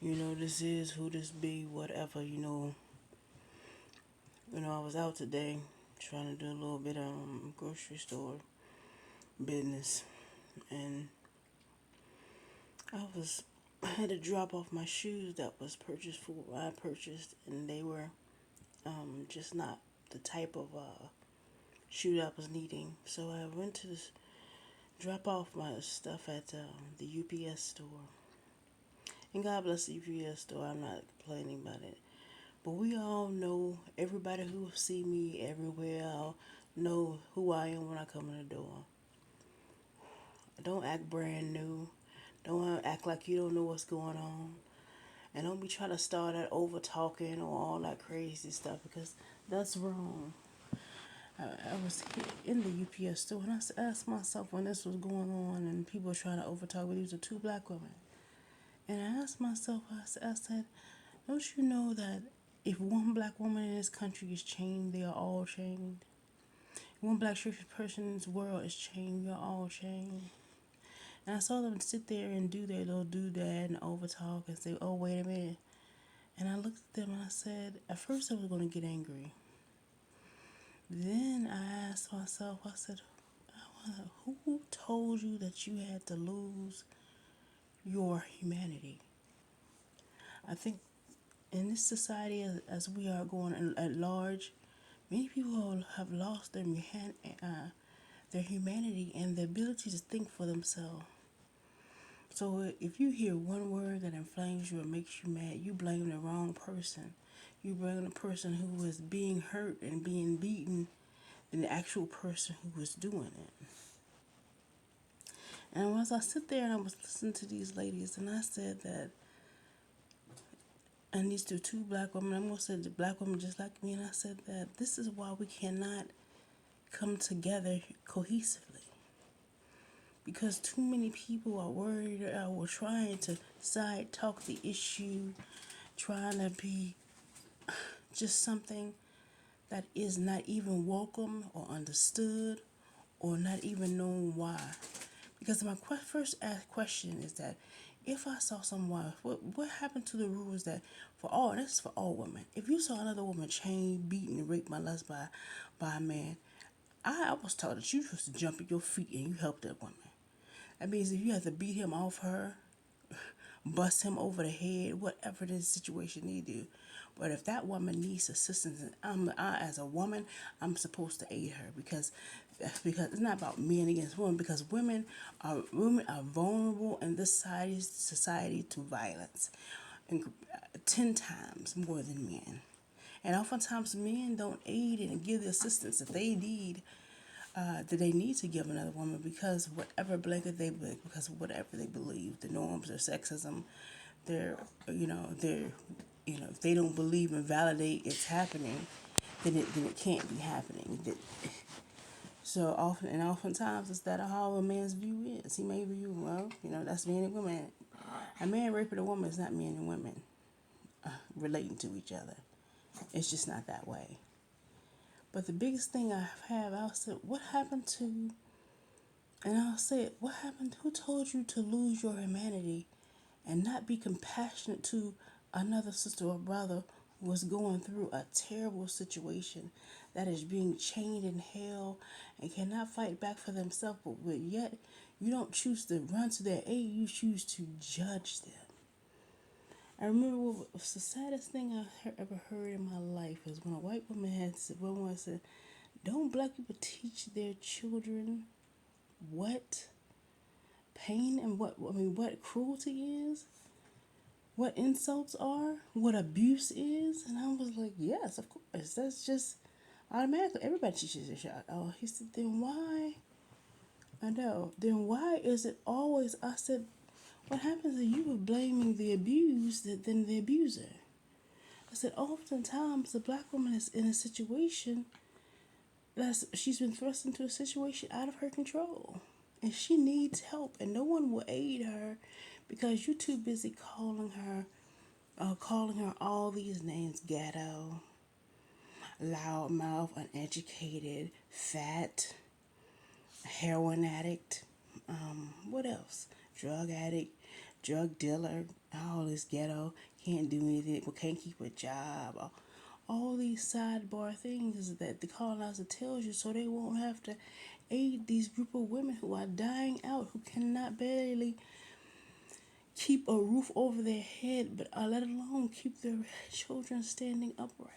This is who this be, whatever, I was out today trying to do a little bit of grocery store business, and I had to drop off my shoes that was purchased for I purchased, and they were just not the type of shoe that I was needing. So I went to drop off my stuff at the UPS store. And God bless the UPS store. I'm not complaining about it. But we all know, everybody who see me everywhere know who I am when I come in the door. Don't act brand new. Don't act like you don't know what's going on. And don't be trying to start that over talking or all that crazy stuff, because that's wrong. I was in the UPS store and I asked myself when this was going on and people were trying to over talk, but these were two black women. And I asked myself, I said, don't you know that if one black woman in this country is chained, they are all chained? If one black person's world is chained, we are all chained. And I saw them sit there and do their little doodad and overtalk and say, oh, wait a minute. And I looked at them and I said, at first I was going to get angry. Then I asked myself, I said, who told you that you had to lose your humanity? I think in this society, as we are going at large, many people have lost their humanity and the ability to think for themselves. So if you hear one word that inflames you or makes you mad, you blame the wrong person. You blame the person who was being hurt and being beaten than the actual person who was doing it. And as I sit there and I was listening to these ladies, and I said that, and these two black women, I'm going to say the black women just like me, and I said that this is why we cannot come together cohesively. Because too many people are worried or trying to side talk the issue, trying to be just something that is not even welcome or understood or not even known why. Because my first asked question is that if I saw someone, what happened to the rules that for all, this is for all women, if you saw another woman chained, beaten, and raped, molested by a man, I was taught that you supposed to jump at your feet and you help that woman. That means if you have to beat him off her, bust him over the head, whatever the situation they do. But if that woman needs assistance, I as a woman, I'm supposed to aid her, because it's not about men against women, because women are vulnerable in this society to violence, and 10 times more than men. And oftentimes men don't aid and give the assistance that they need, that they need to give another woman, because whatever blanket because whatever they believe, the norms or sexism, they're, if they don't believe and validate it's happening, then it can't be happening. Oftentimes it's that how a man's view is. He may view, well, that's men and women. A man raping a woman is not men and women relating to each other. It's just not that way. But the biggest thing I'll say, what happened to, and I'll say it, what happened, who told you to lose your humanity and not be compassionate to another sister or brother who was going through a terrible situation, that is being chained in hell and cannot fight back for themselves, but yet you don't choose to run to their aid, you choose to judge them. I remember what was the saddest thing I ever heard in my life is when a white woman said, don't black people teach their children what pain and what cruelty is? What insults are? What abuse is? And I was like, yes, of course. That's just automatically. Everybody teaches their child. Oh, he said, then why? I know. Then why is it always, I said, what happens is you are blaming the abused than the abuser. I said, oftentimes the black woman is in a situation she's been thrust into a situation out of her control. And she needs help, and no one will aid her because you're too busy calling her all these names: ghetto, loudmouth, uneducated, fat, heroin addict, what else? Drug addict, drug dealer, all this ghetto, can't do anything, can't keep a job. All these sidebar things that the colonizer tells you so they won't have to aid these group of women who are dying out, who cannot barely keep a roof over their head, but let alone keep their children standing upright.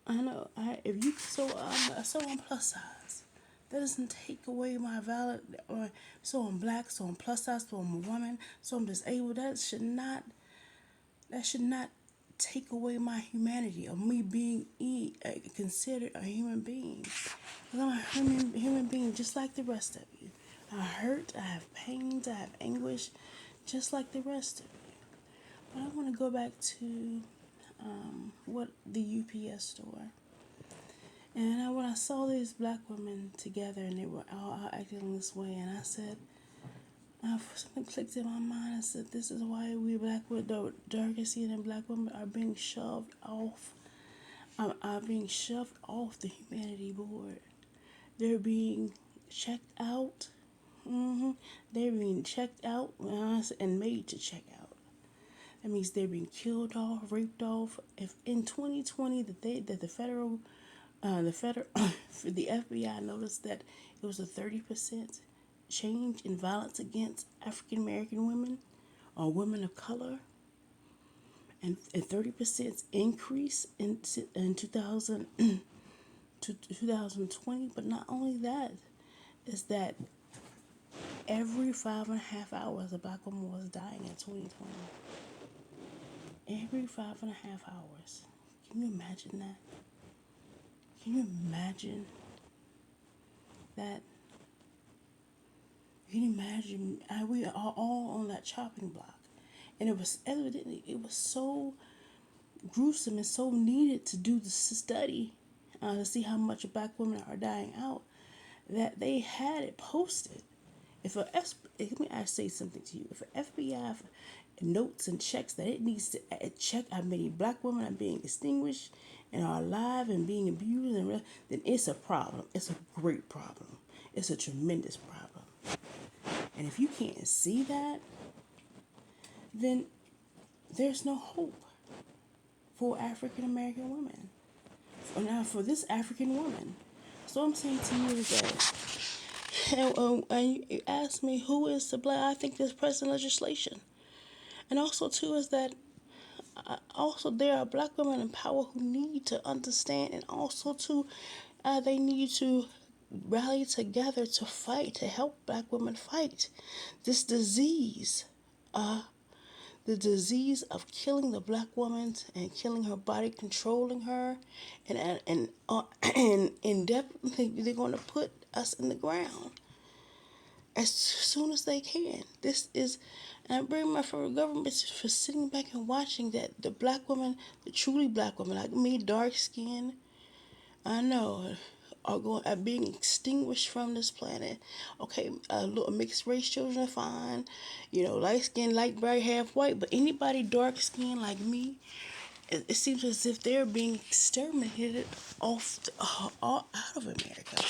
I know. If you so I'm plus size. That doesn't take away my valid. Or so I'm black, so I'm plus size, so I'm a woman, so I'm disabled. That should not. That should not take away my humanity or me being considered a human being. Because I'm a human being just like the rest of you. I hurt, I have pains, I have anguish, just like the rest of you. But I want to go back to what the UPS store. And when I saw these black women together and they were all acting this way, and I said, something clicked in my mind. I said, this is why we black women, darker skin and black women are being shoved off. Are being shoved off the humanity board. They're being checked out. They're being checked out and made to check out. That means they're being killed off, raped off. If in 2020 the federal the FBI noticed that it was a 30% change in violence against African American women or women of color, and a 30% increase in 2020. But not only that, is that every 5.5 hours a black woman was dying in 2020. Every 5.5 hours. Can you imagine that? Can you imagine that? Can you imagine? We are all on that chopping block. And it was evidently, it was so gruesome and so needed to do the study to see how much black women are dying out, that they had it posted. Let me say something to you. If an FBI notes and checks that it needs to check how many black women are being extinguished and are alive and being abused, then it's a problem. It's a great problem. It's a tremendous problem. And if you can't see that, then there's no hope for African American women. Now, for this African woman. So I'm saying to you that, and you ask me who is to blame, I think there's present legislation. And also, too, is that also there are black women in power who need to understand, and also, too, they need to rally together to fight, to help black women fight this disease. The disease of killing the black woman and killing her body, controlling her, and indefinitely they're going to put us in the ground as soon as they can. This is, and I bring my federal government for sitting back and watching that the black women, the truly black women like me, dark skin, I know, are being extinguished from this planet. Okay, little mixed race children are fine, light skin, light bright, half white, but anybody dark skin like me, it seems as if they're being exterminated all out of America,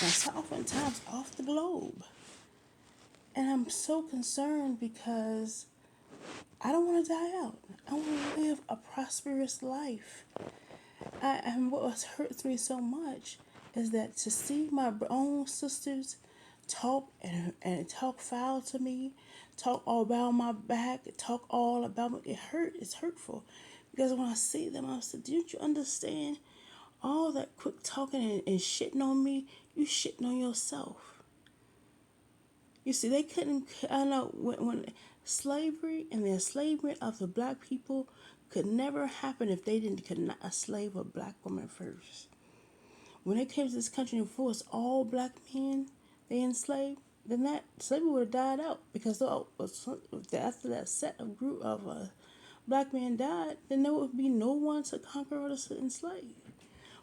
and oftentimes off the globe. And I'm so concerned because I don't want to die out. I want to live a prosperous life. And what hurts me so much is that to see my own sisters talk and talk foul to me, talk all about my back, talk all about me, it's hurtful. Because when I see them, I said, didn't you understand all that quick talking and shitting on me? You shitting on yourself. You see, they couldn't, I know, when slavery and the enslavement of the black people could never happen if they could not enslave a black woman first. When they came to this country and forced all black men they enslaved, then that slavery would have died out, because after that set of group of black men died, then there would be no one to conquer or to enslave.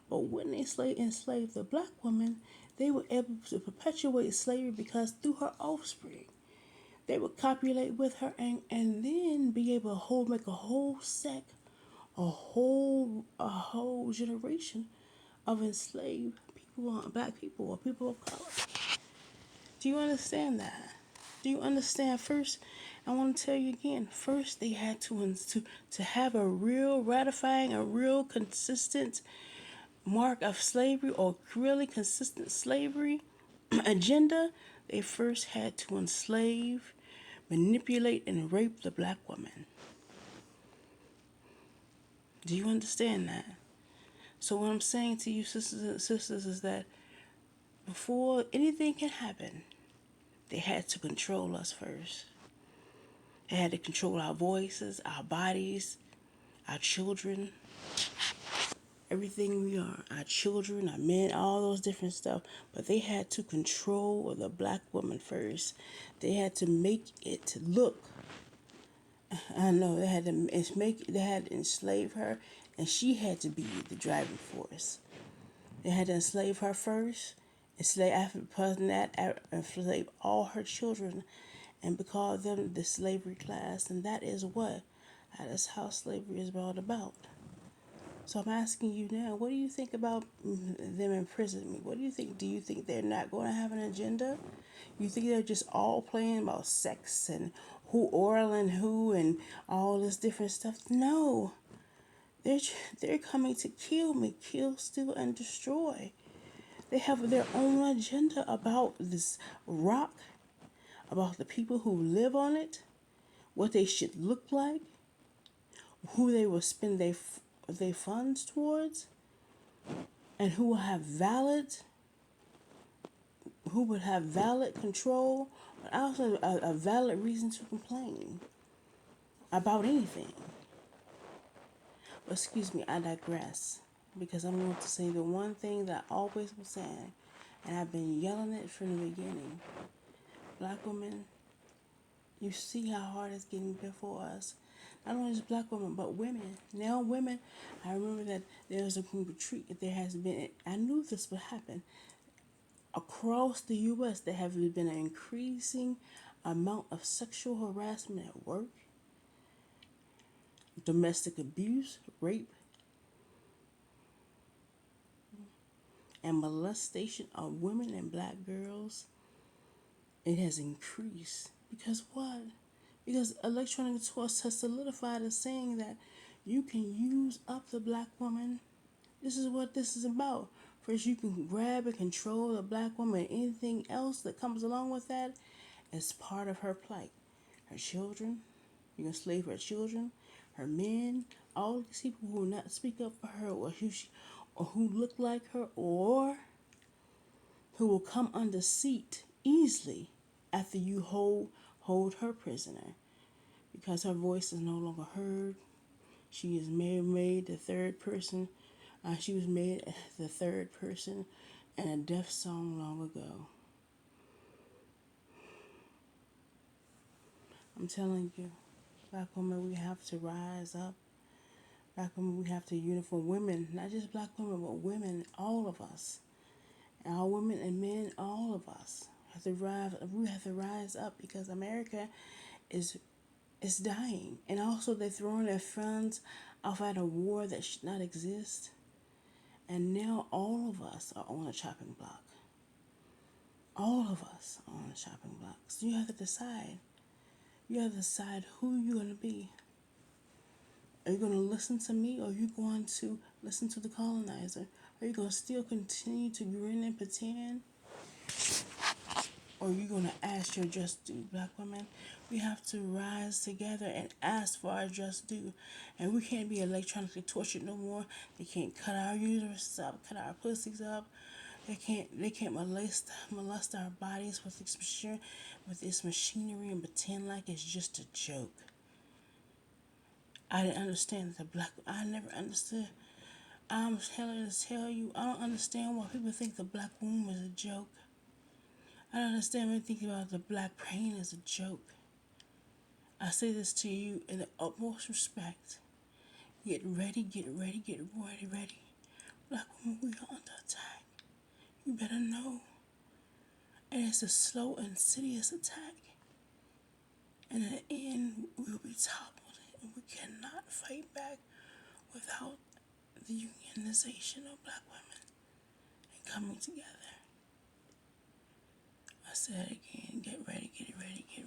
But when they enslaved the black woman, they were able to perpetuate slavery because through her offspring, they would copulate with her and then be able to make a whole sect, a whole generation of enslaved people, black people or people of color. Do you understand that? Do you understand? First, I want to tell you again. First, they had to have a real ratifying, a real consistent mark of slavery or really consistent slavery agenda. They first had to enslave, manipulate, and rape the black woman. Do you understand that? So what I'm saying to you, sisters, is that before anything can happen, they had to control us first. They had to control our voices, our bodies, our children, everything we are, our children, our men, all those different stuff. But they had to control the black woman first. They had to make it look. I know they had to enslave her, and she had to be the driving force. They had to enslave her first, enslave after that, enslave all her children, and call them the slavery class. And that is what, that is how slavery is brought about. So I'm asking you now, what do you think about them imprisoning me? What do you think? Do you think they're not going to have an agenda? You think they're just all playing about sex and who oiling who and all this different stuff? No. They're coming to kill me, kill, steal, and destroy. They have their own agenda about this rock, about the people who live on it, what they should look like, who they will spend their funds towards, and who will have valid control, but also a valid reason to complain about anything. But excuse me, I digress, because I'm going to say the one thing that I always was saying, and I've been yelling it from the beginning. Black women, you see how hard it's getting before us. Not only just black women, but women. Now women, I remember that there was a retreat that there has been, I knew this would happen. Across the U.S., there have been an increasing amount of sexual harassment at work, domestic abuse, rape, and molestation of women and black girls. It has increased. Because what? Because electronic torts has solidified as saying that you can use up the black woman. This is what this is about. First, you can grab and control the black woman. Anything else that comes along with that is part of her plight. Her children, you can slave her children, her men, all these people who will not speak up for her, or who look like her, or who will come under seat easily after you hold her prisoner, because her voice is no longer heard. She is made the third person. She was made the third person in a death song long ago. I'm telling you, black women, we have to rise up. Black women, we have to uniform women, not just black women, but women, all of us. All women and men, all of us have to rise. We have to rise up, because America is dying, and also they're throwing their funds off at a war that should not exist. And now all of us are on a chopping block. All of us are on a chopping block. So you have to decide. You have to decide who you're going to be. Are you going to listen to me, or are you going to listen to the colonizer? Are you going to still continue to grin and pretend? Or are you going to ask your just due? Black women, we have to rise together and ask for our just due. And we can't be electronically tortured no more. They can't cut our uteruses up, cut our pussies up. They can't molest our bodies with this machinery and pretend like it's just a joke. I didn't understand I never understood. I'm telling to tell you, I don't understand why people think the black womb is a joke. I don't understand when they think about the black pain as a joke. I say this to you in the utmost respect. Get ready, get ready, get ready, ready. Black women, we are under attack. You better know. And it's a slow and insidious attack. And in the end, we will be toppled. And we cannot fight back without the unionization of black women and coming together. I said again, get ready, get ready, get